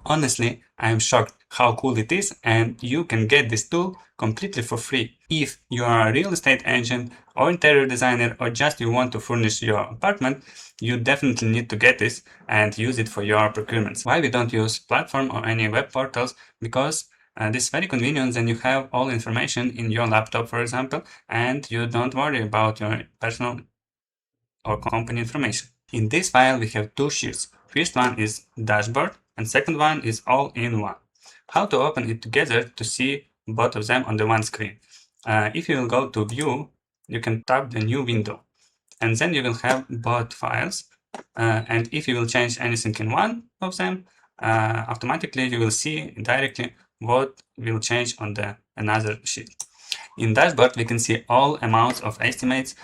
Honestly, I am shocked how cool it is, and you can get this tool completely for free. If you are a real estate agent or interior designer or just you want to furnish your apartment, you definitely need to get this and use it for your procurements. Why we don't use platform or any web portals? Because this is very convenient and you have all information in your laptop, for example, and you don't worry about your personal or company information. In this file, we have two sheets. First one is dashboard and second one is all-in-one. How to open it together to see both of them on the one screen? If you will go to view, you can tap the new window and then you will have both files. And if you will change anything in one of them, automatically you will see directly what will change on the another sheet. In dashboard, we can see all amounts of estimates,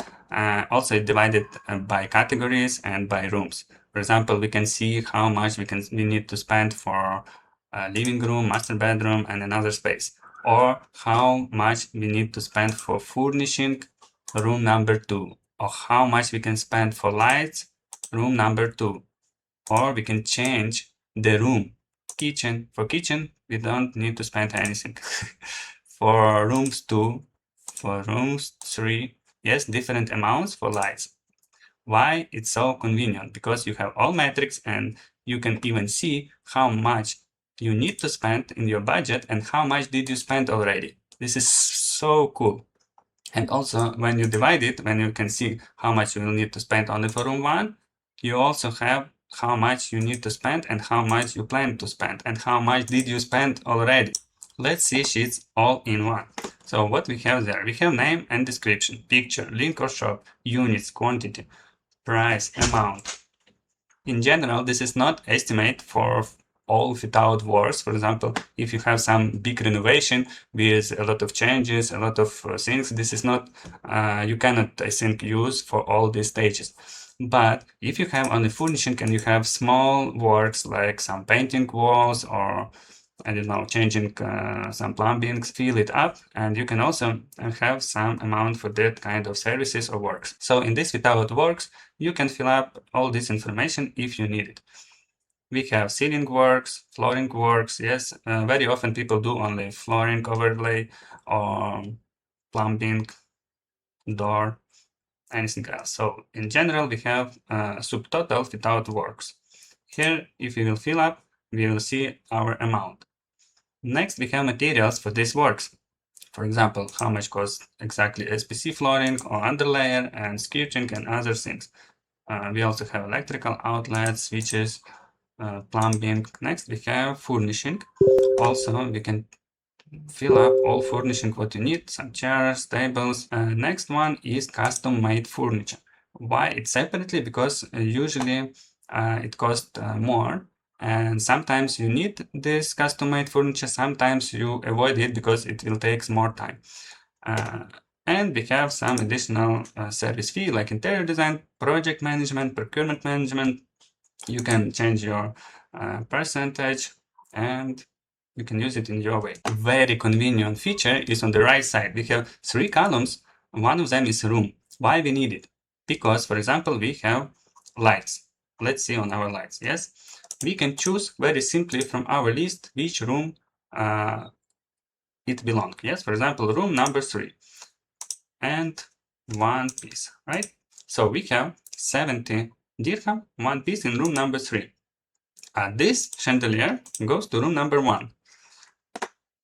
also divided by categories and by rooms. For example, we can see how much we need to spend for a living room, master bedroom, and another space, or how much we need to spend for furnishing room number 2, or how much we can spend for lights, room number 2, or we can change the room. Kitchen, for kitchen, we don't need to spend anything. For rooms 2, for rooms 3, yes, different amounts for lights. Why it's so convenient? Because you have all metrics and you can even see how much you need to spend in your budget and how much did you spend already. This is so cool. And also when you divide it, when you can see how much you will need to spend only for room 1, you also have how much you need to spend and how much you plan to spend and how much did you spend already. Let's see sheets all in one. So what we have there, we have name and description, picture, link or shop, units, quantity, price, amount. In general, this is not estimate for all fit-out works. For example, if you have some big renovation with a lot of changes, a lot of things, this is not, you cannot, I think, use for all these stages. But if you have only furnishing and you have small works like some painting walls or I don't know, changing some plumbing, fill it up, and you can also have some amount for that kind of services or works. So in this without works, you can fill up all this information if you need it. We have ceiling works, flooring works. Yes, very often people do only flooring overlay or plumbing, door, anything else. So in general, we have subtotal without works. Here, if we will fill up, we will see our amount. Next, we have materials for these works. For example, how much costs exactly SPC flooring or underlayer and skirting and other things. We also have electrical outlets, switches, plumbing. Next, we have furnishing. Also, we can fill up all furnishing what you need, some chairs, tables. Next one is custom-made furniture. Why it's separately? Because usually it costs more. And sometimes you need this custom-made furniture, sometimes you avoid it because it will take more time. And we have some additional service fee like interior design, project management, procurement management. You can change your percentage and you can use it in your way. Very convenient feature is on the right side. We have 3 columns. One of them is room. Why we need it? Because, for example, we have lights. Let's see on our lights. Yes, we can choose very simply from our list which room it belongs. Yes, for example, room number 3 and 1 piece, right? So we have 70 dirham, 1 piece in room number 3. This chandelier goes to room number 1.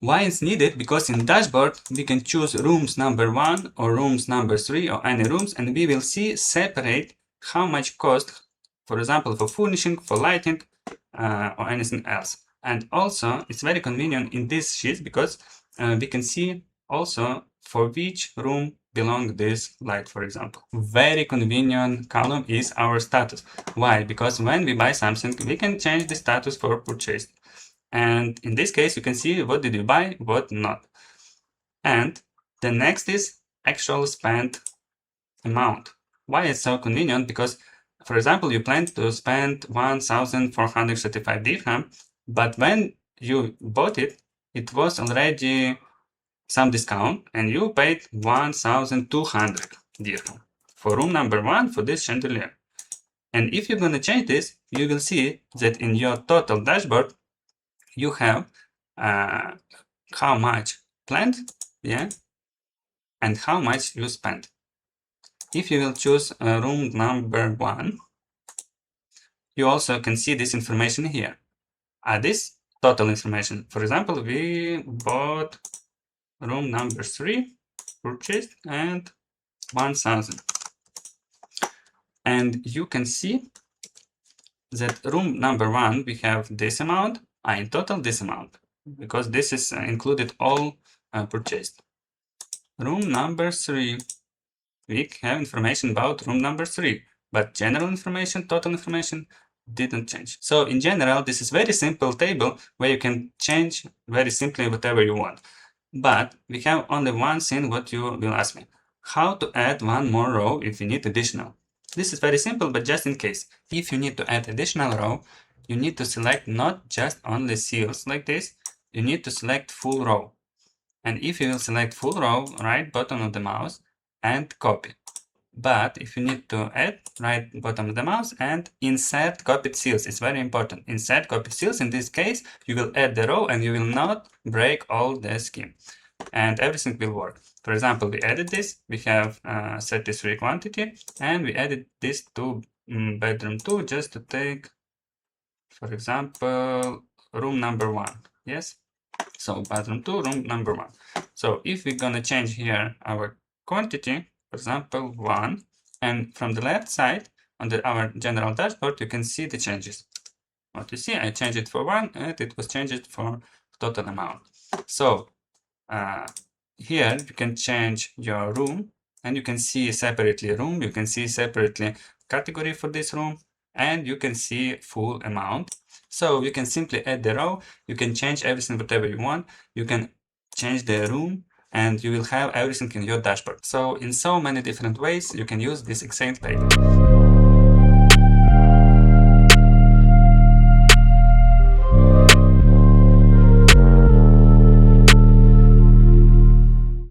Why it's needed? Because in dashboard we can choose rooms number 1 or rooms number 3 or any rooms, and we will see separate how much cost, for example, for furnishing, for lighting, or anything else. And also it's very convenient in this sheet because we can see also for which room belong this light, for example. Very convenient column is our status. Why? Because when we buy something, we can change the status for purchased. And in this case, you can see what did you buy, what not. And the next is actual spent amount. Why it's so convenient? Because, for example, you plan to spend 1,435 dirham, but when you bought it, it was already some discount and you paid 1,200 dirham for room number 1 for this chandelier. And if you're going to change this, you will see that in your total dashboard, you have how much planned, yeah, and how much you spent. If you will choose room number 1, you also can see this information here. This total information. For example, we bought room number 3, purchased, and 1000. And you can see that room number 1, we have this amount, in total this amount, because this is included all purchased. Room number 3, we have information about room number 3, but general information, total information didn't change. So in general, this is very simple table where you can change very simply whatever you want. But we have only one thing what you will ask me. How to add one more row if you need additional? This is very simple, but just in case. If you need to add additional row, you need to select not just only cells like this, you need to select full row. And if you will select full row, right button of the mouse and copy. But if you need to add, right bottom of the mouse and insert copied cells. It's very important. Insert copied cells. In this case, you will add the row and you will not break all the scheme. And everything will work. For example, we added this. We have 33 quantity. And we added this to bedroom 2 just to take, for example, room number 1. Yes? So bedroom 2, room number 1. So if we're going to change here our quantity, for example, 1, and from the left side on our general dashboard, you can see the changes. What you see, I changed it for 1 and it was changed for total amount. So here you can change your room and you can see separately room, you can see separately category for this room, and you can see full amount. So you can simply add the row, you can change everything whatever you want, you can change the room, and you will have everything in your dashboard. So in so many different ways, you can use this Excel table.